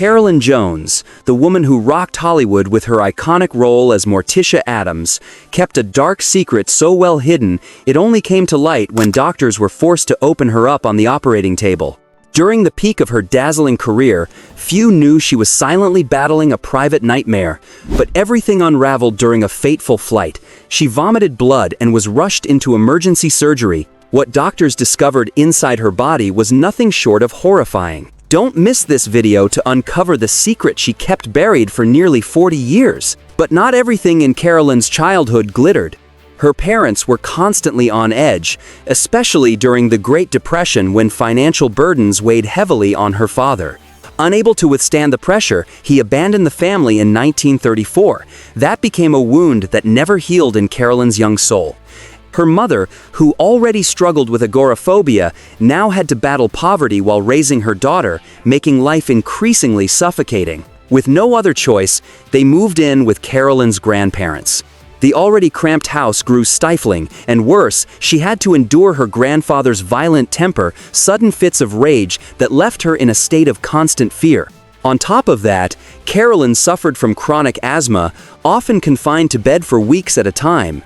Carolyn Jones, the woman who rocked Hollywood with her iconic role as Morticia Addams, kept a dark secret so well hidden it only came to light when doctors were forced to open her up on the operating table. During the peak of her dazzling career, few knew she was silently battling a private nightmare, but everything unraveled during a fateful flight. She vomited blood and was rushed into emergency surgery. What doctors discovered inside her body was nothing short of horrifying. Don't miss this video to uncover the secret she kept buried for nearly 40 years. But not everything in Carolyn's childhood glittered. Her parents were constantly on edge, especially during the Great Depression when financial burdens weighed heavily on her father. Unable to withstand the pressure, he abandoned the family in 1934. That became a wound that never healed in Carolyn's young soul. Her mother, who already struggled with agoraphobia, now had to battle poverty while raising her daughter, making life increasingly suffocating. With no other choice, they moved in with Carolyn's grandparents. The already cramped house grew stifling, and worse, she had to endure her grandfather's violent temper, sudden fits of rage that left her in a state of constant fear. On top of that, Carolyn suffered from chronic asthma, often confined to bed for weeks at a time.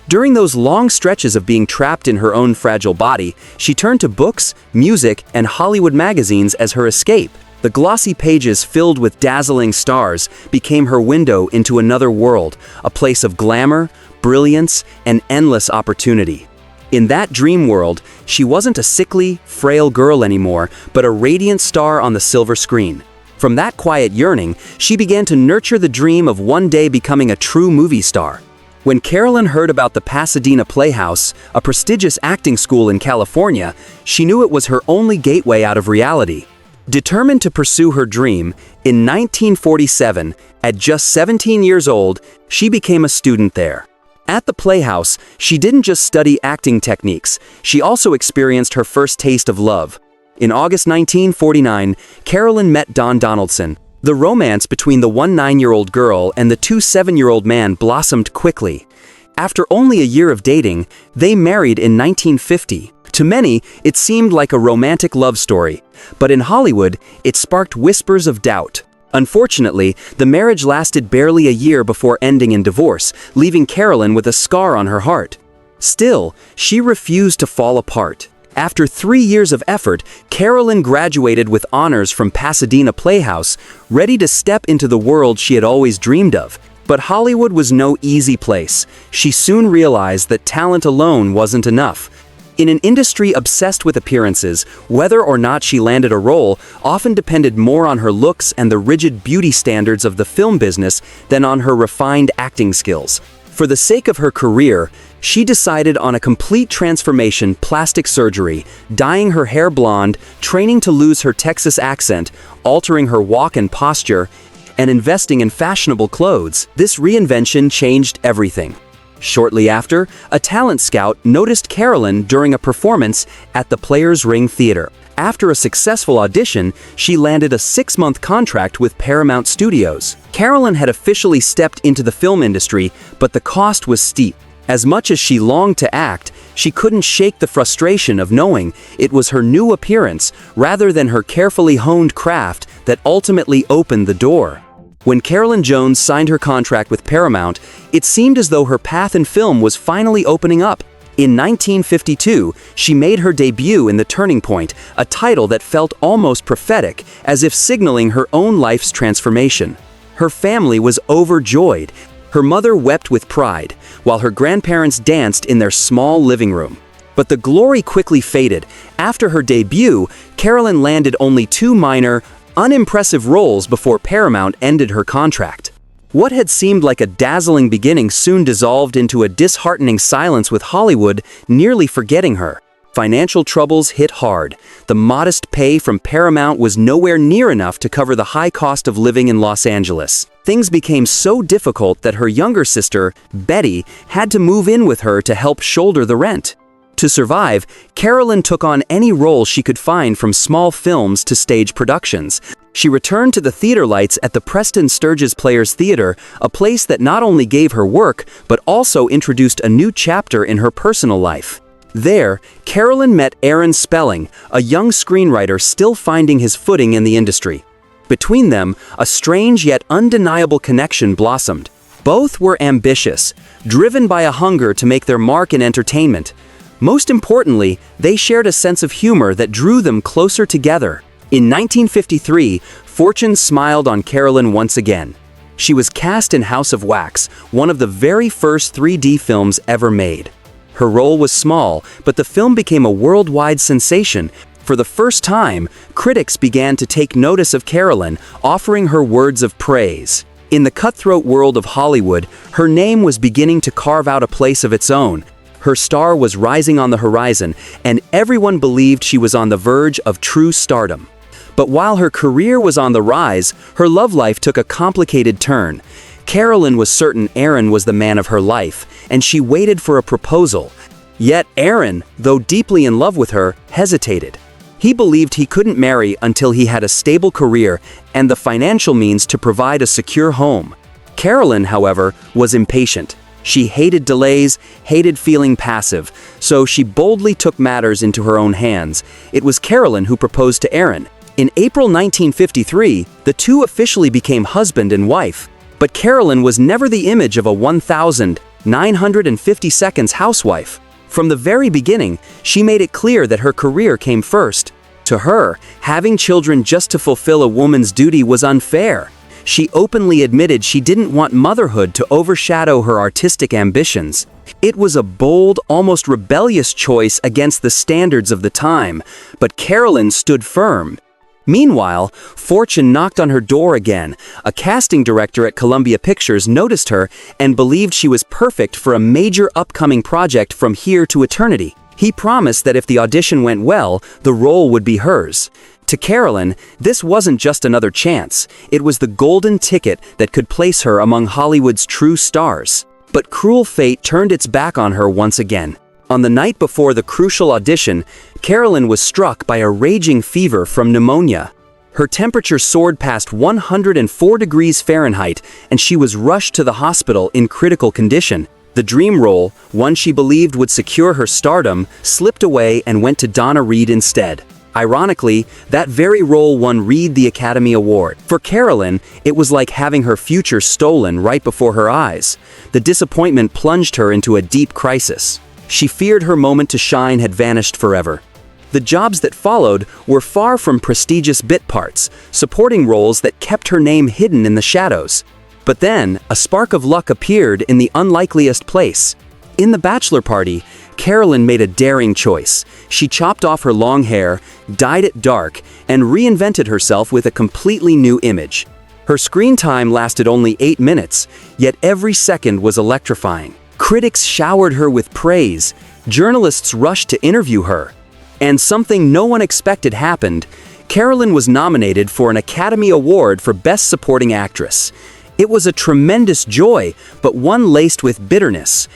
During those long stretches of being trapped in her own fragile body, she turned to books, music, and Hollywood magazines as her escape. The glossy pages filled with dazzling stars became her window into another world, a place of glamour, brilliance, and endless opportunity. In that dream world, she wasn't a sickly, frail girl anymore, but a radiant star on the silver screen. From that quiet yearning, she began to nurture the dream of one day becoming a true movie star. When Carolyn heard about the Pasadena Playhouse, a prestigious acting school in California, she knew it was her only gateway out of reality. Determined to pursue her dream, in 1947, at just 17 years old, she became a student there. At the Playhouse, she didn't just study acting techniques, she also experienced her first taste of love. In August 1949, Carolyn met Don Donaldson. The romance between the 9-year-old girl and the 7-year-old man blossomed quickly. After only a year of dating, they married in 1950. To many, it seemed like a romantic love story, but in Hollywood, it sparked whispers of doubt. Unfortunately, the marriage lasted barely a year before ending in divorce, leaving Carolyn with a scar on her heart. Still, she refused to fall apart. After 3 years of effort, Carolyn graduated with honors from Pasadena Playhouse, ready to step into the world she had always dreamed of. But Hollywood was no easy place. She soon realized that talent alone wasn't enough. In an industry obsessed with appearances, whether or not she landed a role often depended more on her looks and the rigid beauty standards of the film business than on her refined acting skills. For the sake of her career, she decided on a complete transformation: plastic surgery, dyeing her hair blonde, training to lose her Texas accent, altering her walk and posture, and investing in fashionable clothes. This reinvention changed everything. Shortly after, a talent scout noticed Carolyn during a performance at the Players Ring Theater. After a successful audition, she landed a 6-month contract with Paramount Studios. Carolyn had officially stepped into the film industry, but the cost was steep. As much as she longed to act, she couldn't shake the frustration of knowing it was her new appearance, rather than her carefully honed craft, that ultimately opened the door. When Carolyn Jones signed her contract with Paramount, it seemed as though her path in film was finally opening up. In 1952, she made her debut in The Turning Point, a title that felt almost prophetic, as if signaling her own life's transformation. Her family was overjoyed. Her mother wept with pride, while her grandparents danced in their small living room. But the glory quickly faded. After her debut, Carolyn landed only 2 minor, unimpressive roles before Paramount ended her contract. What had seemed like a dazzling beginning soon dissolved into a disheartening silence, with Hollywood nearly forgetting her. Financial troubles hit hard. The modest pay from Paramount was nowhere near enough to cover the high cost of living in Los Angeles. Things became so difficult that her younger sister, Betty, had to move in with her to help shoulder the rent. To survive, Carolyn took on any role she could find, from small films to stage productions. She returned to the theater lights at the Preston Sturges Players Theater, a place that not only gave her work, but also introduced a new chapter in her personal life. There, Carolyn met Aaron Spelling, a young screenwriter still finding his footing in the industry. Between them, a strange yet undeniable connection blossomed. Both were ambitious, driven by a hunger to make their mark in entertainment. Most importantly, they shared a sense of humor that drew them closer together. In 1953, fortune smiled on Carolyn once again. She was cast in House of Wax, one of the very first 3D films ever made. Her role was small, but the film became a worldwide sensation. For the first time, critics began to take notice of Carolyn, offering her words of praise. In the cutthroat world of Hollywood, her name was beginning to carve out a place of its own. Her star was rising on the horizon, and everyone believed she was on the verge of true stardom. But while her career was on the rise, her love life took a complicated turn. Carolyn was certain Aaron was the man of her life, and she waited for a proposal. Yet Aaron, though deeply in love with her, hesitated. He believed he couldn't marry until he had a stable career and the financial means to provide a secure home. Carolyn, however, was impatient. She hated delays, hated feeling passive, so she boldly took matters into her own hands. It was Carolyn who proposed to Aaron. In April 1953, the two officially became husband and wife. But Carolyn was never the image of a 1,950 seconds housewife. From the very beginning, she made it clear that her career came first. To her, having children just to fulfill a woman's duty was unfair. She openly admitted she didn't want motherhood to overshadow her artistic ambitions. It was a bold, almost rebellious choice against the standards of the time, but Carolyn stood firm. Meanwhile, fortune knocked on her door again. A casting director at Columbia Pictures noticed her and believed she was perfect for a major upcoming project from here to eternity. He promised that if the audition went well, the role would be hers. To Carolyn, this wasn't just another chance. It was the golden ticket that could place her among Hollywood's true stars. But cruel fate turned its back on her once again. On the night before the crucial audition, Carolyn was struck by a raging fever from pneumonia. Her temperature soared past 104 degrees Fahrenheit, and she was rushed to the hospital in critical condition. The dream role, one she believed would secure her stardom, slipped away and went to Donna Reed instead. Ironically, that very role won Reed the Academy Award. For Carolyn, it was like having her future stolen right before her eyes. The disappointment plunged her into a deep crisis. She feared her moment to shine had vanished forever. The jobs that followed were far from prestigious bit parts, supporting roles that kept her name hidden in the shadows. But then, a spark of luck appeared in the unlikeliest place. In the bachelor party, Carolyn made a daring choice. She chopped off her long hair, dyed it dark, and reinvented herself with a completely new image. Her screen time lasted only 8 minutes, yet every second was electrifying. Critics showered her with praise, journalists rushed to interview her. And something no one expected happened. Carolyn was nominated for an Academy Award for Best Supporting Actress. It was a tremendous joy, but one laced with bitterness.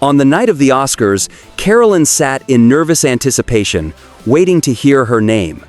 On the night of the Oscars, Carolyn sat in nervous anticipation, waiting to hear her name.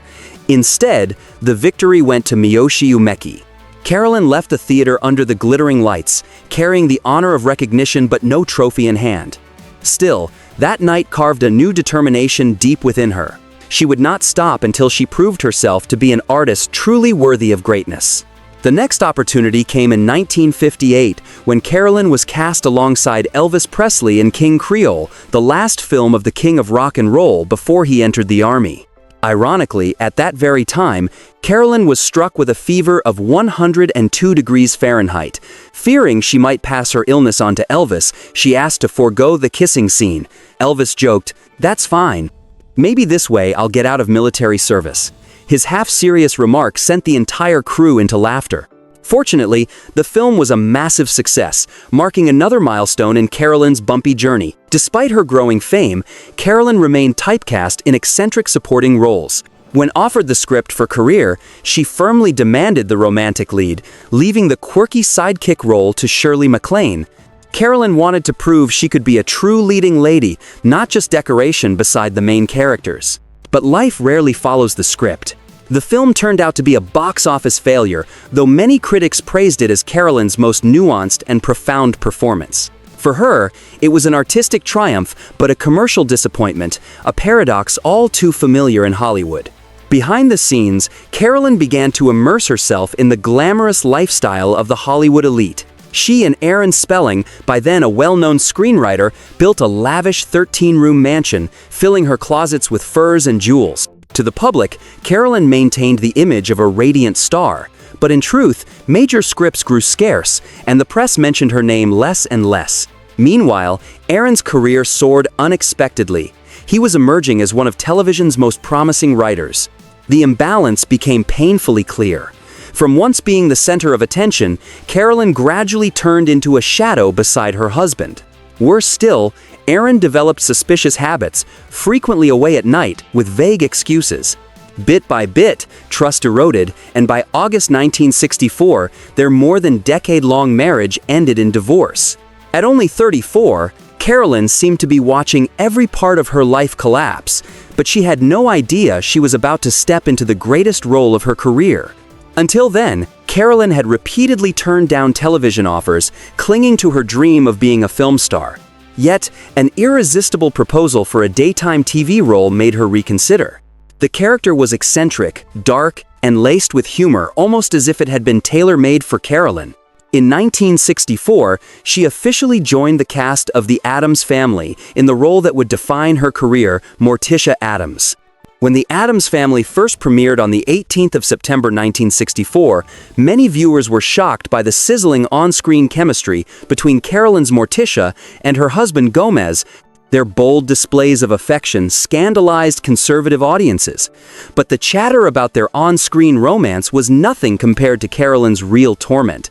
Instead, the victory went to Miyoshi Umeki. Carolyn left the theater under the glittering lights, carrying the honor of recognition but no trophy in hand. Still, that night carved a new determination deep within her. She would not stop until she proved herself to be an artist truly worthy of greatness. The next opportunity came in 1958, when Carolyn was cast alongside Elvis Presley in King Creole, the last film of the King of Rock and Roll before he entered the army. Ironically, at that very time, Carolyn was struck with a fever of 102 degrees Fahrenheit. Fearing she might pass her illness on to Elvis, she asked to forego the kissing scene. Elvis joked, "That's fine. Maybe this way I'll get out of military service." His half-serious remark sent the entire crew into laughter. Fortunately, the film was a massive success, marking another milestone in Carolyn's bumpy journey. Despite her growing fame, Carolyn remained typecast in eccentric supporting roles. When offered the script for Career, she firmly demanded the romantic lead, leaving the quirky sidekick role to Shirley MacLaine. Carolyn wanted to prove she could be a true leading lady, not just decoration beside the main characters. But life rarely follows the script. The film turned out to be a box office failure, though many critics praised it as Carolyn's most nuanced and profound performance. For her, it was an artistic triumph, but a commercial disappointment, a paradox all too familiar in Hollywood. Behind the scenes, Carolyn began to immerse herself in the glamorous lifestyle of the Hollywood elite. She and Aaron Spelling, by then a well-known screenwriter, built a lavish 13-room mansion, filling her closets with furs and jewels. To the public, Carolyn maintained the image of a radiant star. But in truth, major scripts grew scarce, and the press mentioned her name less and less. Meanwhile, Aaron's career soared unexpectedly. He was emerging as one of television's most promising writers. The imbalance became painfully clear. From once being the center of attention, Carolyn gradually turned into a shadow beside her husband. Worse still, Aaron developed suspicious habits, frequently away at night with vague excuses. Bit by bit, trust eroded, and by August 1964, their more than decade-long marriage ended in divorce. At only 34, Carolyn seemed to be watching every part of her life collapse, but she had no idea she was about to step into the greatest role of her career. Until then, Carolyn had repeatedly turned down television offers, clinging to her dream of being a film star. Yet, an irresistible proposal for a daytime TV role made her reconsider. The character was eccentric, dark, and laced with humor, almost as if it had been tailor-made for Carolyn. In 1964, she officially joined the cast of The Addams Family in the role that would define her career, Morticia Addams. When The Addams Family first premiered on the 18th of September 1964, many viewers were shocked by the sizzling on-screen chemistry between Carolyn's Morticia and her husband Gomez. Their bold displays of affection scandalized conservative audiences. But the chatter about their on-screen romance was nothing compared to Carolyn's real torment.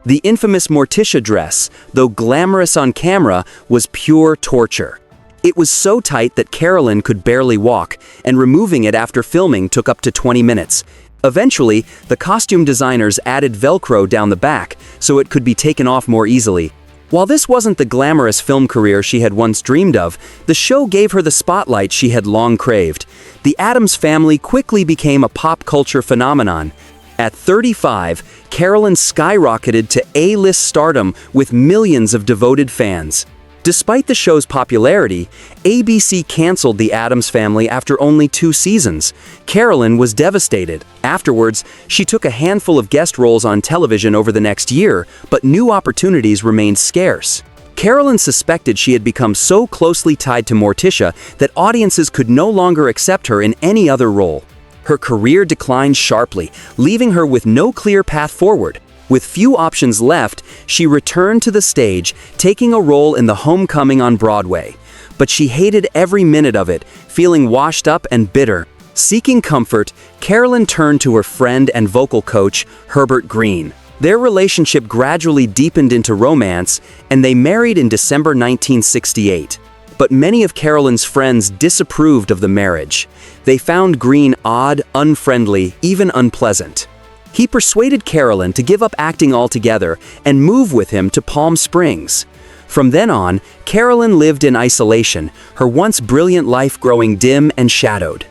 The infamous Morticia dress, though glamorous on camera, was pure torture. It was so tight that Carolyn could barely walk, and removing it after filming took up to 20 minutes. Eventually, the costume designers added Velcro down the back so it could be taken off more easily. While this wasn't the glamorous film career she had once dreamed of, the show gave her the spotlight she had long craved. The Addams Family quickly became a pop culture phenomenon. At 35, Carolyn skyrocketed to A-list stardom with millions of devoted fans. Despite the show's popularity, ABC canceled The Addams Family after only 2 seasons. Carolyn was devastated. Afterwards, she took a handful of guest roles on television over the next year, but new opportunities remained scarce. Carolyn suspected she had become so closely tied to Morticia that audiences could no longer accept her in any other role. Her career declined sharply, leaving her with no clear path forward. With few options left, she returned to the stage, taking a role in The Homecoming on Broadway. But she hated every minute of it, feeling washed up and bitter. Seeking comfort, Carolyn turned to her friend and vocal coach, Herbert Green. Their relationship gradually deepened into romance, and they married in December 1968. But many of Carolyn's friends disapproved of the marriage. They found Green odd, unfriendly, even unpleasant. He persuaded Carolyn to give up acting altogether and move with him to Palm Springs. From then on, Carolyn lived in isolation, her once brilliant life growing dim and shadowed.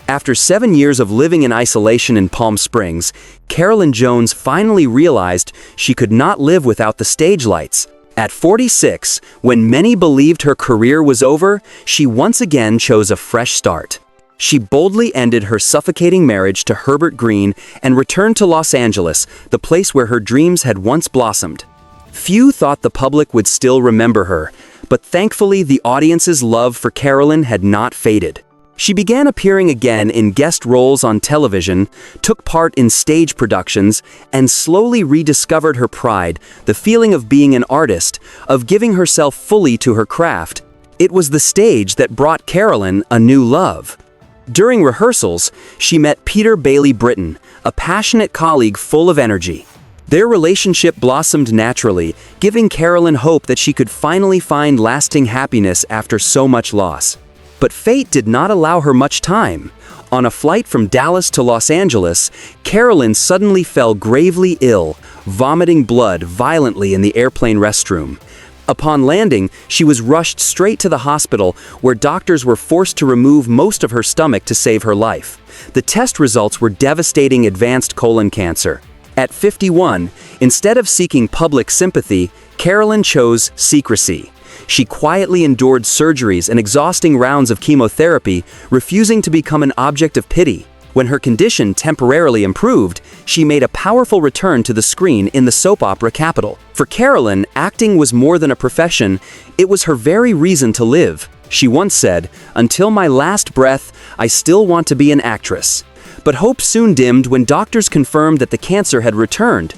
After 7 years of living in isolation in Palm Springs, Carolyn Jones finally realized she could not live without the stage lights. At 46, when many believed her career was over, she once again chose a fresh start. She boldly ended her suffocating marriage to Herbert Green and returned to Los Angeles, the place where her dreams had once blossomed. Few thought the public would still remember her, but thankfully the audience's love for Carolyn had not faded. She began appearing again in guest roles on television, took part in stage productions, and slowly rediscovered her pride, the feeling of being an artist, of giving herself fully to her craft. It was the stage that brought Carolyn a new love. During rehearsals, she met Peter Bailey Britton, a passionate colleague full of energy. Their relationship blossomed naturally, giving Carolyn hope that she could finally find lasting happiness after so much loss. But fate did not allow her much time. On a flight from Dallas to Los Angeles, Carolyn suddenly fell gravely ill, vomiting blood violently in the airplane restroom. Upon landing, she was rushed straight to the hospital, where doctors were forced to remove most of her stomach to save her life. The test results were devastating: advanced colon cancer. At 51, instead of seeking public sympathy, Carolyn chose secrecy. She quietly endured surgeries and exhausting rounds of chemotherapy, refusing to become an object of pity. When her condition temporarily improved, she made a powerful return to the screen in the soap opera Capital. For Carolyn, acting was more than a profession, it was her very reason to live. She once said, "Until my last breath, I still want to be an actress." But hope soon dimmed when doctors confirmed that the cancer had returned.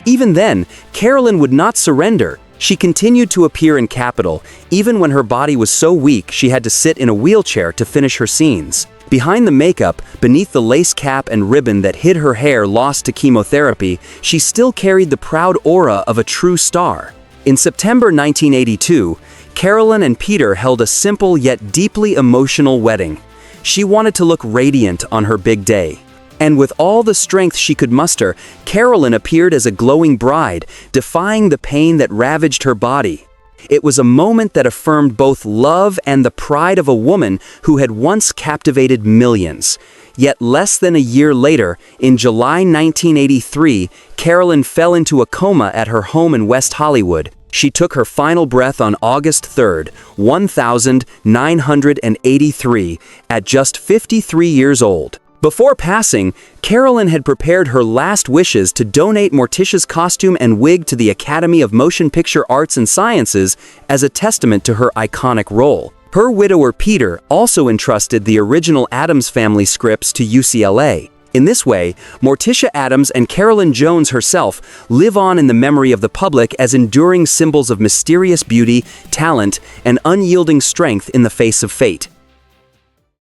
Even then, Carolyn would not surrender. She continued to appear in Capital, even when her body was so weak she had to sit in a wheelchair to finish her scenes. Behind the makeup, beneath the lace cap and ribbon that hid her hair lost to chemotherapy, she still carried the proud aura of a true star. In September 1982, Carolyn and Peter held a simple yet deeply emotional wedding. She wanted to look radiant on her big day. And with all the strength she could muster, Carolyn appeared as a glowing bride, defying the pain that ravaged her body. It was a moment that affirmed both love and the pride of a woman who had once captivated millions. Yet less than a year later, in July 1983, Carolyn fell into a coma at her home in West Hollywood. She took her final breath on August 3, 1983, at just 53 years old. Before passing, Carolyn had prepared her last wishes to donate Morticia's costume and wig to the Academy of Motion Picture Arts and Sciences as a testament to her iconic role. Her widower Peter also entrusted the original Addams Family scripts to UCLA. In this way, Morticia Addams and Carolyn Jones herself live on in the memory of the public as enduring symbols of mysterious beauty, talent, and unyielding strength in the face of fate.